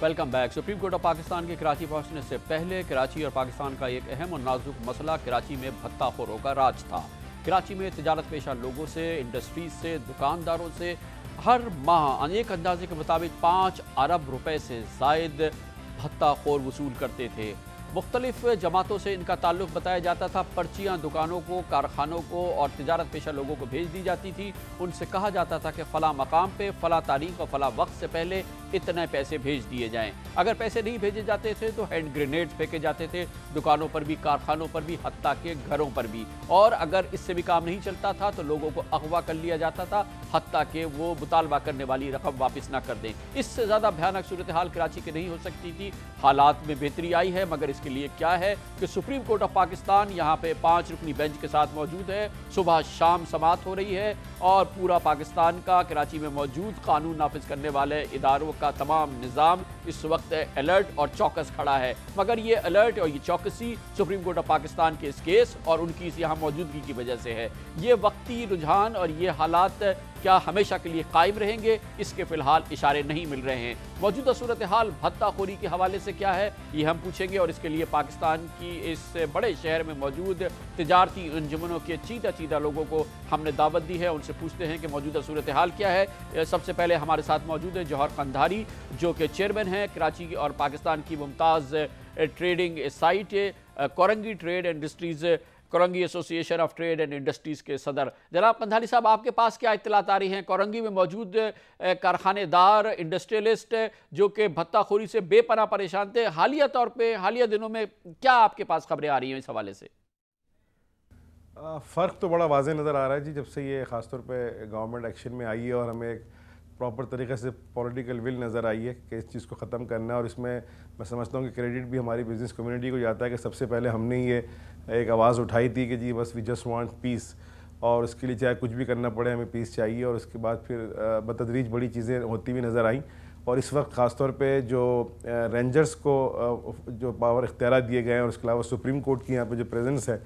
Welcome back. Supreme court of Pakistan के कराची पहुंचने से पहले कराची और पाकिस्तान का एक अहम और नाजुक मसला कराची में भत्ताखोरों का राज था। कराची में तिजारत पेशा लोगों से, इंडस्ट्रीज से, दुकानदारों से हर माह अनेक अंदाजे के मुताबिक 5 अरब रुपए से जायद भत्ताखोर वसूल करते थे। मुख्तलिफ जमातों से इनका ताल्लुक बताया जाता था। पर्चियाँ दुकानों को, कारखानों को और तिजारत पेशा लोगों को भेज दी जाती थी। उनसे कहा जाता था कि फ़ला मकाम पे फ़ला तारीख और फ़ला वक्त से पहले इतने पैसे भेज दिए जाएं। अगर पैसे नहीं भेजे जाते थे तो हैंड ग्रेनेड फेंके जाते थे, दुकानों पर भी, कारखानों पर भी, हत्ता के घरों पर भी। और अगर इससे भी काम नहीं चलता था तो लोगों को अगवा कर लिया जाता था, हत्ता के वो मुतालबा करने वाली रकम वापस ना कर दें। इससे ज़्यादा भयानक सूरत हाल कराची की नहीं हो सकती थी। हालात में बेहतरी आई है, मगर इसके लिए क्या है कि सुप्रीम कोर्ट ऑफ पाकिस्तान यहाँ पे 5 रुकनी बेंच के साथ मौजूद है। सुबह शाम समाअत हो रही है और पूरा पाकिस्तान का कराची में मौजूद कानून नाफिज करने वाले इदारों का तमाम निज़ाम इस वक्त अलर्ट और चौकस खड़ा है। मगर ये अलर्ट और ये चौकसी सुप्रीम कोर्ट ऑफ पाकिस्तान के इस केस और उनकी इस यहाँ मौजूदगी की वजह से है। ये वक्ती रुझान और ये हालात क्या हमेशा के लिए कायम रहेंगे, इसके फिलहाल इशारे नहीं मिल रहे हैं। मौजूदा सूरत हाल भत्ताखोरी के हवाले से क्या है, ये हम पूछेंगे और इसके लिए पाकिस्तान की इस बड़े शहर में मौजूद तिजारती अंजुमनों के चीता लोगों को हमने दावत दी है। उनसे पूछते हैं कि मौजूदा सूरत हाल क्या है। सबसे पहले हमारे साथ मौजूद है जौहर कंधारी, जो कि चेयरमैन हैं कराची और पाकिस्तान की Mumtaz trading site Korangi trade industries, Korangi association of trade and industries के सदर। जनाब कंधारी साहब, आपके पास क्या इत्तलात आ रही हैं? कोरंगी में मौजूद कारखानेदार, इंडस्ट्रियलिस्ट जो कि भत्ताखोरी से बेपनाह परेशान थे, हालिया तौर पे हालिया दिनों में क्या आपके पास खबरें आ रही हैं इस हवाले से? फ़र्क तो बड़ा वाज़ेह नज़र आ रहा है जी, जब से ये ख़ासतौर पे गवर्नमेंट एक्शन में आई है और हमें एक प्रॉपर तरीके से पॉलिटिकल विल नज़र आई है कि इस चीज़ को ख़त्म करना है। और इसमें मैं समझता हूँ कि क्रेडिट भी हमारी बिज़नेस कम्युनिटी को जाता है कि सबसे पहले हमने ये एक आवाज़ उठाई थी कि जी बस वी जस्ट वांट पीस, और उसके लिए चाहे कुछ भी करना पड़े हमें पीस चाहिए। और उसके बाद फिर बतदरीज बड़ी चीज़ें होती हुई नज़र आईं। और इस वक्त ख़ासतौर पे जो रेंजर्स को जो पावर इख्तियार दिए गए हैं और इसके अलावा सुप्रीम कोर्ट की यहाँ पे जो प्रेजेंस है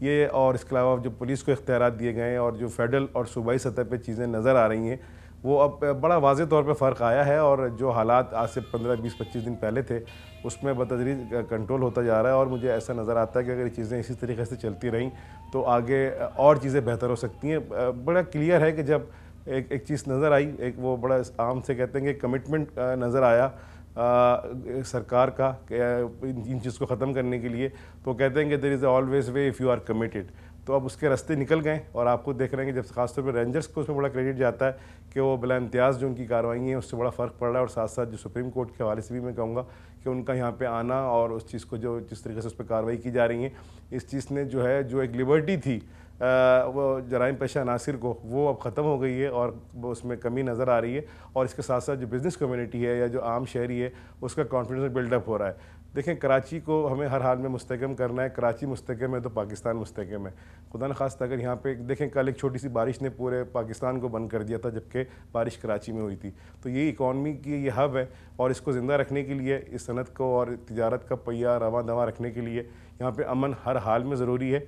ये, और इसके अलावा जो पुलिस को इख्तियार दिए गए हैं और जो फेडरल और सूबाई सतह पे चीज़ें नज़र आ रही हैं, वो अब बड़ा वाज़े तौर पे फ़र्क आया है। और जो हालात आज से 15-20-25 दिन पहले थे उसमें बतदरीज कंट्रोल होता जा रहा है। और मुझे ऐसा नज़र आता है कि अगर ये चीज़ें इसी तरीके से चलती रहें तो आगे और चीज़ें बेहतर हो सकती हैं। बड़ा क्लियर है कि जब एक चीज़ नज़र आई, एक वो बड़ा आम से कहते हैं कि कमिटमेंट नज़र आया सरकार का इन चीज़ को ख़त्म करने के लिए, तो कहते हैं कि there is always way if you are committed. तो अब उसके रास्ते निकल गए और आपको देख रहे हैं कि जब खासतौर पर रेंजर्स को उसमें बड़ा क्रेडिट जाता है कि वो बिला इम्तियाज़ जो उनकी कार्रवाई है उससे बड़ा फ़र्क पड़ रहा है। और साथ साथ जो सुप्रीम कोर्ट के हवाले से भी मैं कहूँगा कि उनका यहाँ पे आना और उस चीज़ को जो जिस तरीके से उस पर कार्रवाई की जा रही है, इस चीज़ ने जो है जो एक लिबर्टी थी वो जराइम पेशा अनासिर को, वो अब ख़त्म हो गई है और वो उसमें कमी नज़र आ रही है। और इसके साथ साथ जो बिज़नेस कम्युनिटी है या जो आम शहरी है उसका कॉन्फिडेंस बिल्डअप हो रहा है। देखें, कराची को हमें हर हाल में मुस्तहकम करना है। कराची मुस्तहकम है तो पाकिस्तान मुस्तहकम है। खुदा न खास्ता अगर यहाँ पे देखें, कल एक छोटी सी बारिश ने पूरे पाकिस्तान को बंद कर दिया था जबकि बारिश कराची में हुई थी। तो ये इकॉनमी की ये हब है और इसको ज़िंदा रखने के लिए, इस सनत को और तिजारत का पहिया रवां दवा रखने के लिए यहाँ पर अमन हर हाल में ज़रूरी है।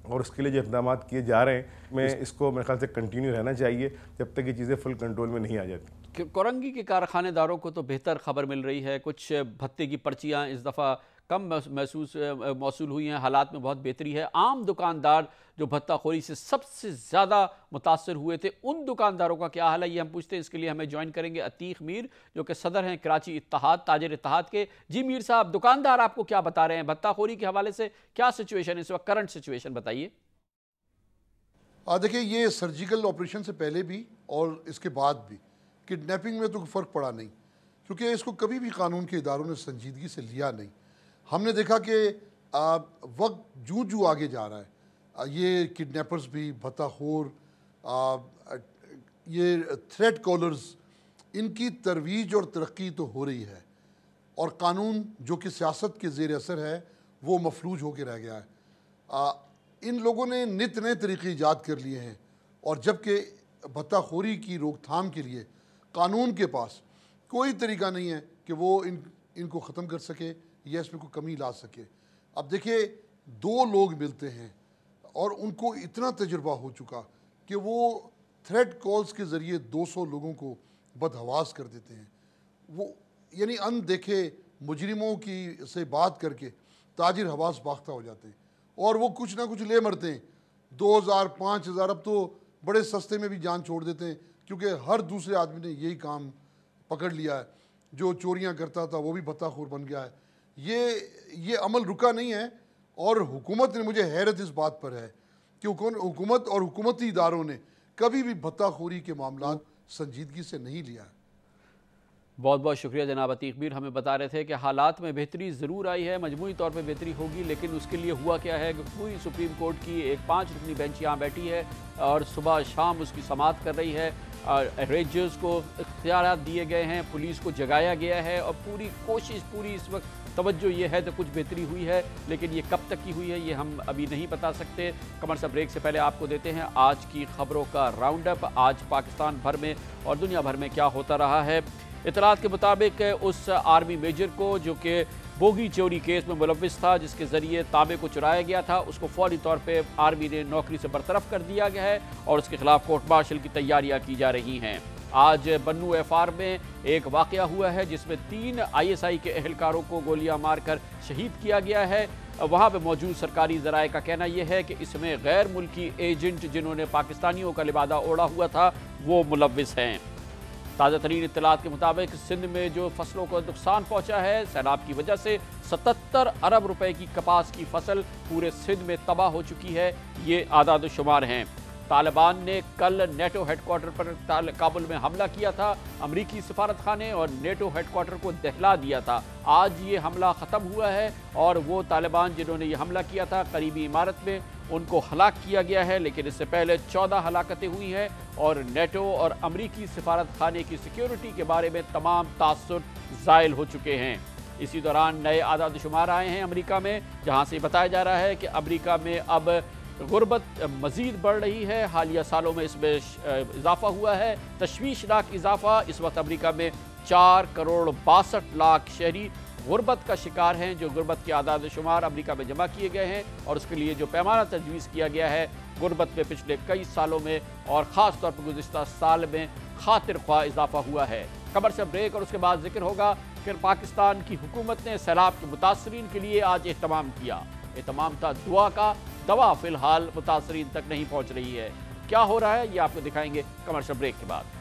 और उसके लिए जो इक़दाम किए जा रहे हैं, मैं इसको मेरे ख्याल से कंटिन्यू रहना चाहिए जब तक ये चीज़ें फुल कंट्रोल में नहीं आ जाती। कोरंगी के कारखानेदारों को तो बेहतर खबर मिल रही है, कुछ भत्ते की पर्चियाँ इस दफ़ा कम मौसूल हुई हैं, हालात में बहुत बेहतरी है। आम दुकानदार जो भत्ताखोरी से सबसे ज़्यादा मुतासर हुए थे, उन दुकानदारों का क्या हाल है, ये हम पूछते हैं। इसके लिए हमें ज्वाइन करेंगे अतीक मीर, जो कि सदर हैं कराची इत्तेहाद, ताजिर इत्तेहाद के। जी मीर साहब, दुकानदार आपको क्या बता रहे हैं भत्ताखोरी के हवाले से? क्या सिचुएशन है इस वक्त, करंट सिचुएशन बताइए। देखिए, ये सर्जिकल ऑपरेशन से पहले भी और इसके बाद भी किडनैपिंग में तो फ़र्क पड़ा नहीं, क्योंकि इसको कभी भी कानून के इदारों ने संजीदगी से लिया नहीं। हमने देखा कि वक्त जूँ जूँ आगे जा रहा है, ये किडनैपर्स भी, भत्ताखोर, ये थ्रेट कॉलर्स, इनकी तरवीज और तरक्की तो हो रही है और कानून जो कि सियासत के ज़ेर असर है वो मफलूज होकर रह गया है। इन लोगों ने नित नए तरीके ईजाद कर लिए हैं और जबकि भत्ताखोरी की रोकथाम के लिए कानून के पास कोई तरीका नहीं है कि वो इनको ख़त्म कर सके या इसमें कोई कमी ला सके। अब देखिए, 2 लोग मिलते हैं और उनको इतना तजुर्बा हो चुका कि वो थ्रेट कॉल्स के ज़रिए 200 लोगों को बदहवास कर देते हैं। वो यानी अनदेखे मुजरिमों की से बात करके ताजिर हवास बाख्ता हो जाते हैं और वो कुछ ना कुछ ले मरते हैं। 2000 5000 अब तो बड़े सस्ते में भी जान छोड़ देते हैं, क्योंकि हर दूसरे आदमी ने यही काम पकड़ लिया है। जो चोरियां करता था वो भी भत्ताखोर बन गया है। ये अमल रुका नहीं है और हुकूमत ने, मुझे हैरत इस बात पर है कि हुकूमत और हुकूमती इदारों ने कभी भी भत्ताखोरी के मामला संजीदगी से नहीं लिया है। बहुत बहुत शुक्रिया जनाब अतीक मीर, हमें बता रहे थे कि हालात में बेहतरी ज़रूर आई है, मजमूई तौर पे बेहतरी होगी, लेकिन उसके लिए हुआ क्या है कि पूरी सुप्रीम कोर्ट की एक 5 रुकनी बेंच यहाँ बैठी है और सुबह शाम उसकी समाअत कर रही है। रेंजर्स को इख्तियारात दिए गए हैं, पुलिस को जगाया गया है और पूरी कोशिश, पूरी इस वक्त तवज्जो ये है तो कुछ बेहतरी हुई है, लेकिन ये कब तक की हुई है ये हम अभी नहीं बता सकते। कमर्शियल ब्रेक से पहले आपको देते हैं आज की खबरों का राउंड अप। आज पाकिस्तान भर में और दुनिया भर में क्या होता रहा है। इतलात के मुताबिक उस आर्मी मेजर को जो कि बोगी चोरी केस में मुलव्विस था, जिसके ज़रिए तांबे को चुराया गया था, उसको फौरी तौर पे आर्मी ने नौकरी से बरतरफ कर दिया गया है और उसके खिलाफ कोर्ट मार्शल की तैयारियां की जा रही हैं। आज बन्नू एफआर में एक वाक़या हुआ है जिसमें 3 ISI के एहलकारों को गोलियां मारकर शहीद किया गया है। वहाँ पे मौजूद सरकारी ज़राए का कहना यह है कि इसमें गैर मुल्की एजेंट जिन्होंने पाकिस्तानियों का लिबादा ओढ़ा हुआ था वो मुलव्विस हैं। ताज़ा तरीन इत्तलात के मुताबिक सिंध में जो फसलों को नुकसान पहुंचा है सैलाब की वजह से 77 अरब रुपए की कपास की फसल पूरे सिंध में तबाह हो चुकी है। ये आदाद शुमार हैं। तालिबान ने कल नेटो हेडक्वार्टर पर काबुल में हमला किया था, अमरीकी सफारत खाने और नेटो हेडक्वार्टर को दहला दिया था। आज ये हमला ख़त्म हुआ है और वो तालिबान जिन्होंने ये हमला किया था करीबी इमारत में उनको हलाक किया गया है, लेकिन इससे पहले 14 हलाकतें हुई हैं और नेटो और अमरीकी सफारत खाने की सिक्योरिटी के बारे में तमाम तासुर ज़ायल हो चुके हैं। इसी दौरान नए आदाद शुमार आए हैं अमरीका में, जहाँ से बताया जा रहा है कि अमरीका में अब गुर्बत मज़ीद बढ़ रही है। हालिया सालों में इसमें इजाफा हुआ है, तशवीशनाक इजाफा। इस वक्त अमरीका में 4 करोड़ 62 लाख शहरी गुर्बत का शिकार हैं। जो गुर्बत के आदाद शुमार अमरीका में जमा किए गए हैं और उसके लिए जो पैमाना तजवीज़ किया गया है गुर्बत में पिछले कई सालों में और ख़ास तौर पर गुज़िश्ता साल में खातिर ख्वाह इजाफा हुआ है। कमर्शियल ब्रेक और उसके बाद जिक्र होगा कि पाकिस्तान की हुकूमत ने सैलाब के मुतासरीन के लिए आज एहतमाम किया। एहतमाम था दुआ का, दवा फ़िलहाल मुतासरीन तक नहीं पहुँच रही है। क्या हो रहा है ये आपको दिखाएंगे कमर्शियल ब्रेक के बाद।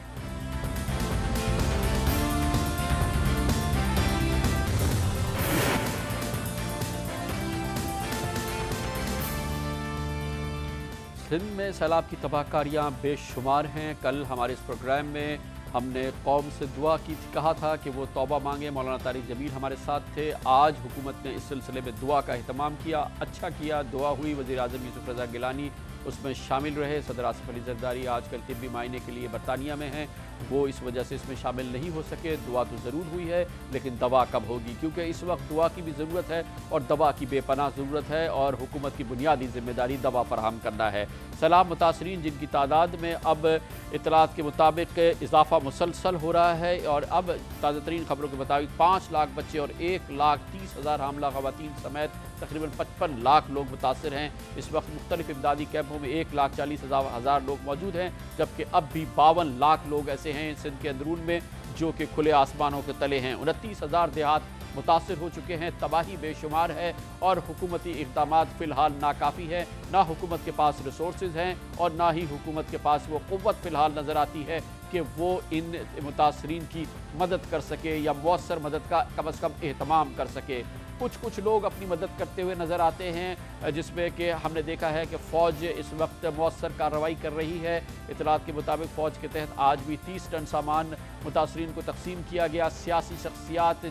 सिंध में सैलाब की तबाहकारियाँ बेशुमार हैं। कल हमारे इस प्रोग्राम में हमने कौम से दुआ की थी, कहा था कि वो तौबा मांगे। मौलाना तारिक जमील हमारे साथ थे। आज हुकूमत ने इस सिलसिले में दुआ का अहतमाम किया, अच्छा किया। दुआ हुई, वज़ीर आज़म यूसुफ रज़ा गिलानी उसमें शामिल रहे। सदर आसिफ अली ज़रदारी आजकल तिब्बी मायने के लिए बरतानिया में हैं, वो इस वजह से इसमें शामिल नहीं हो सके। दुआ तो ज़रूर हुई है, लेकिन दवा कब होगी, क्योंकि इस वक्त दुआ की भी ज़रूरत है और दवा की बेपनाह ज़रूरत है और हुकूमत की बुनियादी ज़िम्मेदारी दवा फराहम करना है। सैलाब मुतासरीन जिनकी तादाद में अब इतलात के मुताबिक इजाफा मुसलसल हो रहा है और अब ताज़ा तरीन खबरों के मुताबिक 5 लाख बच्चे और 1,30,000 हामला ख़वातीन समेत तकरीबन 55 लाख लोग मुतासर हैं। इस वक्त मुख्तलिफ इमदादी कैंपों में 1,40,000 लोग मौजूद हैं, जबकि अब भी 52 लाख लोग ऐसे हैं सिंध के अंदरून में जो कि खुले आसमानों के तले हैं। 29,000 देहात मुतासर हो चुके हैं। तबाही बेशुमार है और हुकूमती इक़दाम फ़िलहाल नाकाफ़ी है। ना हुकूमत के पास रिसोर्सेज हैं और ना ही हुकूमत के पास वो क़ुव्वत फ़िलहाल नज़र आती है कि वो इन मुतासरीन की मदद कर सके या मौसर मदद का कम अज़ कम एहतमाम कर सके। कुछ लोग अपनी मदद करते हुए नज़र आते हैं, जिसमें कि हमने देखा है कि फ़ौज इस वक्त मौसर कार्रवाई कर रही है। इतलात के मुताबिक फ़ौज के तहत आज भी 30 टन सामान मुतासरीन को तकसीम किया गया। सियासी शख्सियात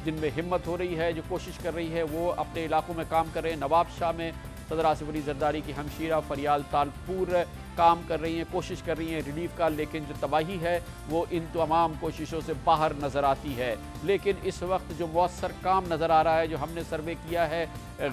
जिनमें हिम्मत हो रही है, जो कोशिश कर रही है, वो अपने इलाकों में काम कर रहे हैं। नवाब शाह में सदर आसिफ अली ज़रदारी की हमशीरा फरियाल तालपुर काम कर रही हैं, कोशिश कर रही हैं रिलीफ का, लेकिन जो तबाही है वो इन तमाम कोशिशों से बाहर नज़र आती है। लेकिन इस वक्त जो मौसर काम नज़र आ रहा है, जो हमने सर्वे किया है,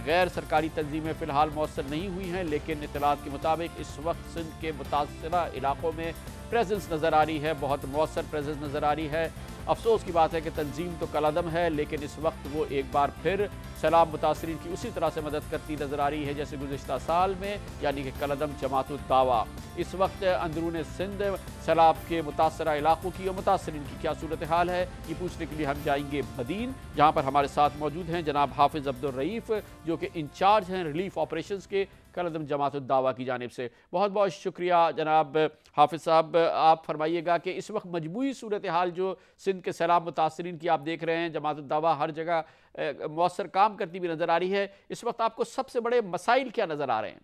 गैर सरकारी तंजीमें फ़िलहाल मौसर नहीं हुई हैं, लेकिन इत्तलात के मुताबिक इस वक्त सिंध के मुतासरा इलाकों में प्रेजेंस नज़र आ रही है, बहुत मौसर प्रेजेंस नज़र आ रही है। अफसोस की बात है कि तंजीम तो कलादम है, लेकिन इस वक्त वो एक बार फिर सैलाब मुतासरीन की उसी तरह से मदद करती नजर आ रही है जैसे गुज़िश्ता साल में, यानी कि कलादम जमात उद दावा। इस वक्त अंदरून सिंध सैलाब के मुतासरा इलाकों की और मुतासरीन की क्या सूरत हाल है, ये पूछने के लिए हम जाएंगे मदीन, जहाँ पर हमारे साथ मौजूद हैं जनाब हाफिज़ अब्दुल रईफ़, जो कि इंचार्ज हैं रिलीफ ऑपरेशंस के कलादम जमात उद दावा की जानिब से। बहुत बहुत शुक्रिया जनाब हाफिज़ साहब। आप फरमाइएगा कि इस वक्त मजमूई सूरत हाल जो सिंध के सैलाब मुतासरीन की आप देख रहे हैं, जमात उद दावा हर जगह मौसर काम करती भी नज़र आ रही है, इस वक्त आपको सबसे बड़े मसाइल क्या नज़र आ रहे हैं?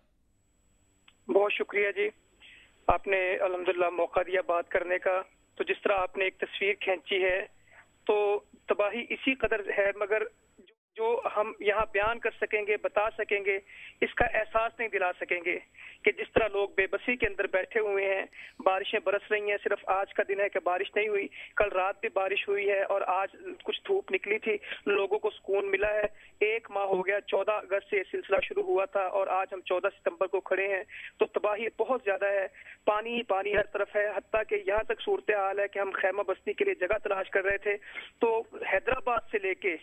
बहुत शुक्रिया जी, आपने अल्हम्दुलिल्लाह मौका दिया बात करने का। तो जिस तरह आपने एक तस्वीर खींची है, तो तबाही इसी कदर है, मगर जो हम यहाँ बयान कर सकेंगे, बता सकेंगे, इसका एहसास नहीं दिला सकेंगे कि जिस तरह लोग बेबसी के अंदर बैठे हुए हैं। बारिशें बरस रही हैं, सिर्फ आज का दिन है कि बारिश नहीं हुई, कल रात भी बारिश हुई है और आज कुछ धूप निकली थी, लोगों को सुकून मिला है। 1 माह हो गया, 14 अगस्त से ये सिलसिला शुरू हुआ था और आज हम 14 सितंबर को खड़े हैं, तो तबाही बहुत ज्यादा है, पानी ही पानी हर तरफ है। हत्ता कि यहाँ तक सूरत हाल है कि हम खैमा बस्ती के लिए जगह तलाश कर रहे थे, तो हैदराबाद से लेके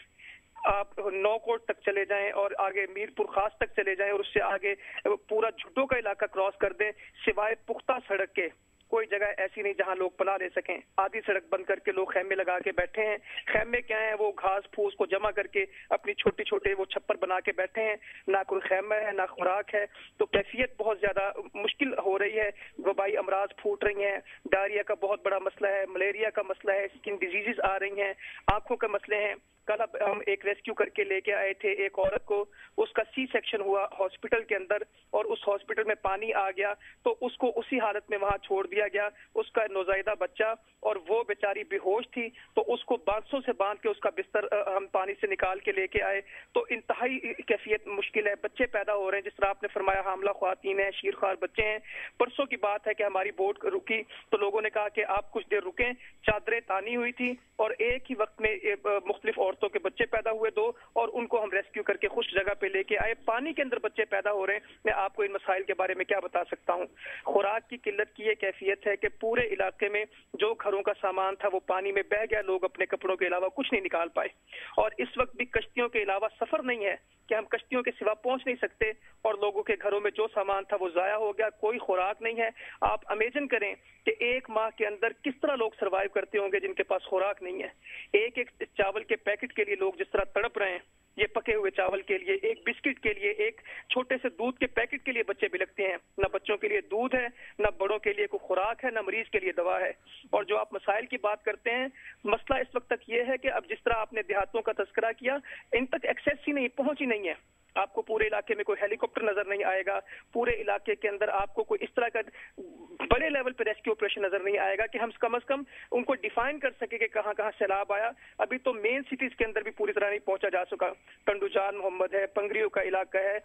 आप नौकोट तक चले जाएं और आगे मीरपुर खास तक चले जाएं और उससे आगे पूरा झुड्डो का इलाका क्रॉस कर दें, सिवाय पुख्ता सड़क के कोई जगह ऐसी नहीं जहां लोग पला ले सकें। आधी सड़क बंद करके लोग खैमे लगा के बैठे हैं। खैमे क्या है, वो घास फूस को जमा करके अपनी छोटे छोटे वो छप्पर बना के बैठे हैं, ना कोई खैमा है ना खुराक है। तो कैफियत बहुत ज्यादा मुश्किल हो रही है, वबाई अमराज फूट रही हैं, डायरिया का बहुत बड़ा मसला है, मलेरिया का मसला है, स्किन डिजीजेस आ रही हैं, आंखों के मसले हैं। कल हम एक रेस्क्यू करके लेके आए थे एक औरत को, उसका सी सेक्शन हुआ हॉस्पिटल के अंदर और उस हॉस्पिटल में पानी आ गया तो उसको उसी हालत में वहां छोड़ दिया गया, उसका नौज़ायदा बच्चा, और वो बेचारी बेहोश थी, तो उसको बांसों से बांध के उसका बिस्तर हम पानी से निकाल के लेके आए। तो इंतहाई कैफियत मुश्किल है। बच्चे पैदा हो रहे हैं, जिस तरह आपने फरमाया, हामला ख्वातीन है, शीरखार बच्चे हैं। परसों की बात है कि हमारी बोट रुकी तो लोगों ने कहा कि आप कुछ देर रुकें, चादरें तानी हुई थी और एक ही वक्त में मुख्तलिफ औरतों के बच्चे पैदा हुए 2 और उनको हम रेस्क्यू करके खुश जगह पे लेके आए। पानी के अंदर बच्चे पैदा हो रहे हैं। मैं आपको इन मसाइल के बारे में क्या बता सकता हूँ। खुराक की किल्लत की ये कैफियत है कि पूरे इलाके में जो घरों का सामान था वो पानी में बह गया, लोग अपने कपड़ों के अलावा कुछ नहीं निकाल पाए। और इस वक्त भी कश्तियों के अलावा सफर नहीं है कि हम कश्तियों के सिवा पहुंच नहीं सकते और लोगों के घरों में जो सामान था वो जाया हो गया, कोई खुराक नहीं है। आप इमेजिन करें कि 1 माह के अंदर किस तरह लोग सरवाइव करते होंगे जिनके पास खुराक नहीं है। एक एक चावल के पैकेट के लिए लोग जिस तरह तड़प रहे हैं, ये पके हुए चावल के लिए, एक बिस्किट के लिए, एक छोटे से दूध के पैकेट के लिए बच्चे बिलखते हैं। न बच्चों के लिए दूध है, न बड़ों के लिए कोई खुराक है, न मरीज के लिए दवा है। और जो आप मसाइल की बात करते हैं, मसला इस वक्त तक ये है कि अब जिस तरह आपने देहातों का तस्करा किया, इन तक एक्सेस ही नहीं, पहुंच ही नहीं है। आपको पूरे इलाके में कोई हेलीकॉप्टर नजर नहीं आएगा, पूरे इलाके के अंदर आपको कोई इस तरह का बड़े लेवल पे रेस्क्यू ऑपरेशन नजर नहीं आएगा कि हम कम से कम उनको डिफाइन कर सके कि कहां कहां सैलाब आया। अभी तो मेन सिटीज के अंदर भी पूरी तरह नहीं पहुंचा जा सका। टंडुजान मोहम्मद है, पंगरियों का इलाका है,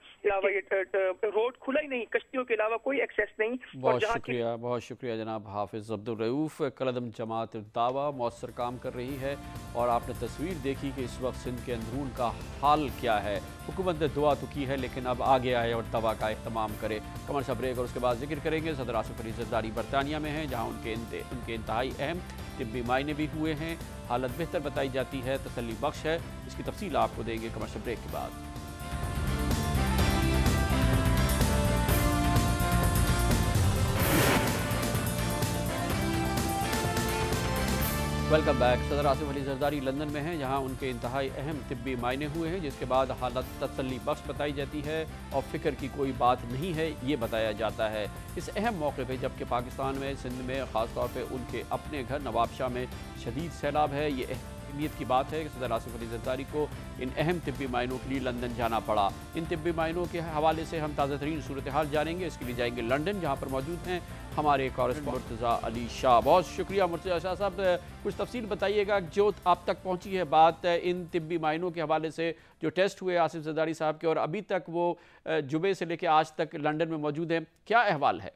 रोड खुला ही नहीं, कश्तियों के अलावा कोई एक्सेस नहीं। बहुत शुक्रिया जनाब हाफिज अब्दुल रऊफ। कलादम जमात दावा मौसर काम कर रही है और आपने तस्वीर देखी कि इस वक्त सिंध के अंदरून का हाल क्या है। हुकूमत ने दुआ तो की है लेकिन अब आगे आए और दवा का इख्तिमाम करे। कमर्शियल ब्रेक और उसके बाद जिक्र करेंगे सदर आसिफ अली जरदारी बरतानिया में हैं, जहां उनके इंतहाई अहम तिब्बी मायने भी हुए हैं। हालत बेहतर बताई जाती है, तसल्ली बख्श है। इसकी तफसील आपको देंगे कमर्शियल ब्रेक के बाद। Welcome back. सदर आसिफ अली जरदारी लंदन में हैं, जहां उनके इंतहाई अहम तिब्बी मायने हुए हैं, जिसके बाद हालत तसल्ली बख्श बताई जाती है और फिक्र की कोई बात नहीं है ये बताया जाता है। इस अहम मौके पर जबकि पाकिस्तान में सिंध में ख़ासतौर पर उनके अपने घर नवाबशाह में शदीद सैलाब है, ये अहमियत की बात है कि सदर आसिफ अली जरदारी को इन अहम तिब्बी मायनों के लिए लंदन जाना पड़ा। इन तिब्बी मायनों के हवाले से हम ताज़ा तरीन सूरत हाल जानेंगे। इसके लिए जाएंगे लंदन, जहाँ पर मौजूद हैं हमारे कॉरेस्पॉन्डेंट मुर्तज़ा अली शाह। बहुत शुक्रिया मुर्तज़ा शाह साहब, कुछ तफसील बताइएगा जो आप तक पहुँची है बात इन तिब्बी मायनों के हवाले से जो टेस्ट हुए आसिफ जरदारी साहब के और अभी तक वो जुबे से लेकर आज तक लंदन में मौजूद हैं, क्या अहवाल है?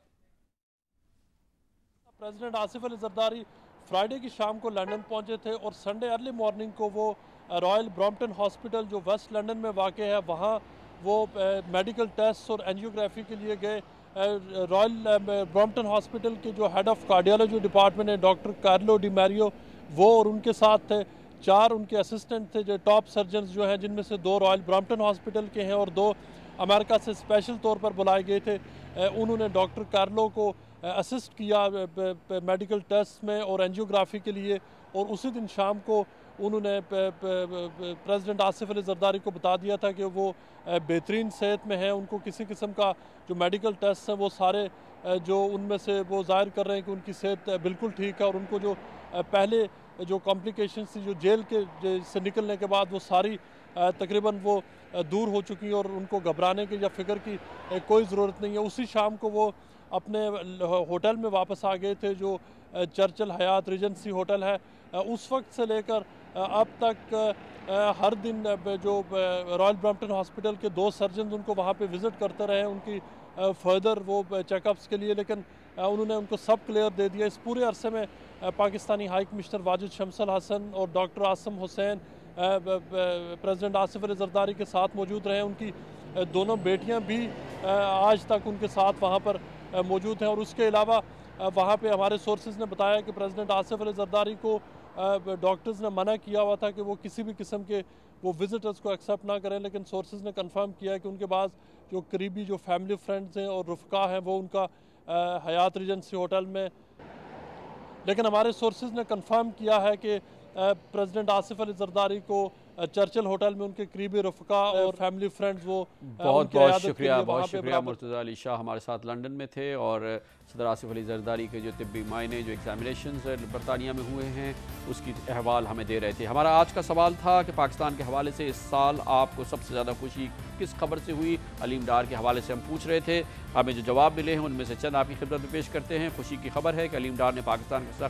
प्रेसिडेंट आसिफ अली जरदारी फ्राइडे की शाम को लंदन पहुंचे थे और संडे अर्ली मॉर्निंग को वो रॉयल ब्रॉम्पटन हॉस्पिटल जो वेस्ट लंदन में वाक़ है वहाँ वो मेडिकल टेस्ट और एंजियोग्राफी के लिए गए। रॉयल ब्रॉम्पटन हॉस्पिटल के जो हेड ऑफ कार्डियोलॉजी डिपार्टमेंट है डॉक्टर कार्लो डी मैरियो वो और उनके साथ थे 4 उनके असिस्टेंट थे जो टॉप सर्जन्स जो हैं, जिनमें से 2 रॉयल ब्रॉम्पटन हॉस्पिटल के हैं और 2 अमेरिका से स्पेशल तौर पर बुलाए गए थे। उन्होंने डॉक्टर कार्लो को असिस्ट किया मेडिकल टेस्ट में और एंजियोग्राफी के लिए, और उसी दिन शाम को उन्होंने प्रेसिडेंट आसिफ अली जरदारी को बता दिया था कि वो बेहतरीन सेहत में हैं। उनको किसी किस्म का जो मेडिकल टेस्ट हैं वो सारे जो उनमें से वो जाहिर कर रहे हैं कि उनकी सेहत बिल्कुल ठीक है, और उनको जो पहले जो कॉम्प्लिकेशंस थी जो जेल के से निकलने के बाद वो सारी तकरीबन वो दूर हो चुकी हैं और उनको घबराने की या फिक्र की कोई ज़रूरत नहीं है। उसी शाम को वो अपने होटल में वापस आ गए थे जो चर्चिल हयात रीजेंसी होटल है। उस वक्त से लेकर अब तक हर दिन जो रॉयल ब्रॉम्पटन हॉस्पिटल के 2 सर्जन उनको वहाँ पे विज़िट करते रहे उनकी फर्दर वो चेकअप्स के लिए, लेकिन उन्होंने उनको सब क्लियर दे दिया। इस पूरे अरसे में पाकिस्तानी हाई कमिश्नर वाजिद शमसल हसन और डॉक्टर आसम हुसैन प्रेसिडेंट आसिफ अली जरदारी के साथ मौजूद रहे। उनकी दोनों बेटियां भी आज तक उनके साथ वहां पर मौजूद हैं, और उसके अलावा वहां पे हमारे सोर्सेज ने बताया कि प्रेसिडेंट आसिफ अली जरदारी को डॉक्टर्स ने मना किया हुआ था कि वो किसी भी किस्म के वो विजिटर्स को एक्सेप्ट ना करें, लेकिन सोर्सेज ने कंफर्म किया कि उनके पास जो करीबी जो फैमिली फ्रेंड्स हैं और रुफ़का हैं वो उनका हयात रीजेंसी होटल में, लेकिन हमारे सोर्सेज ने कंफर्म किया है कि प्रेसिडेंट आसिफ अली जरदारी को चर्चिल होटल में उनके करीबी रफ़का और फैमिली फ्रेंड्स वो बहुत शुक्रिया मुर्तज़ा अली शाह हमारे साथ लंदन में थे। और सदर आसिफ अली जरदारी के जो तिब्बी मायने जो एग्जामिनेशन बरतानिया में हुए हैं उसकी अहवाल हमें दे रहे थे। हमारा आज का सवाल था कि पाकिस्तान के हवाले से इस साल आपको सबसे ज़्यादा खुशी किस खबर से हुई, अलीम डार के हवाले से हम पूछ रहे थे। हमें जो जवाब मिले हैं उनमें से चंद आपकी खिदमत में पेश करते हैं। खुशी की खबर है कि अलीम डार ने पाकिस्तान का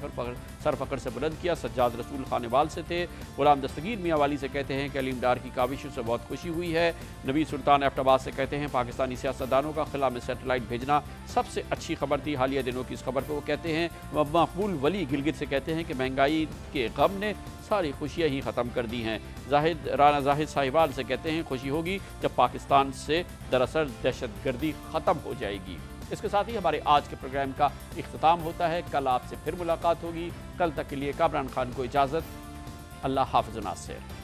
सर फ़ख्र से बुलंद किया। सज्जाद रसूल खानेवाल से थे। गुलाम दस्तगीर मियाँ वाली से कहते हैं कि अलीम डार की काविशों से बहुत खुशी हुई है। नबी सुल्तान एबटाबाद से कहते हैं पाकिस्तानी सियासतदानों का खिला में सैटेलाइट भेजना सबसे अच्छी खबर थी हालिया दिनों की। इस खबर को वो कहते हैं। मकबूल वली गिलगित से कहते हैं कि महंगाई के गम ने सारी खुशियाँ ही ख़त्म कर दी हैं। राना जाहिद साहिवाल से कहते हैं खुशी होगी जब पाकिस्तान से दरअसल दहशतगर्दी ख़त्म हो जाएगी। इसके साथ ही हमारे आज के प्रोग्राम का इख्तिताम होता है। कल आपसे फिर मुलाकात होगी। कल तक के लिए कामरान खान को इजाज़त। अल्लाह हाफ़िज़ नासिर।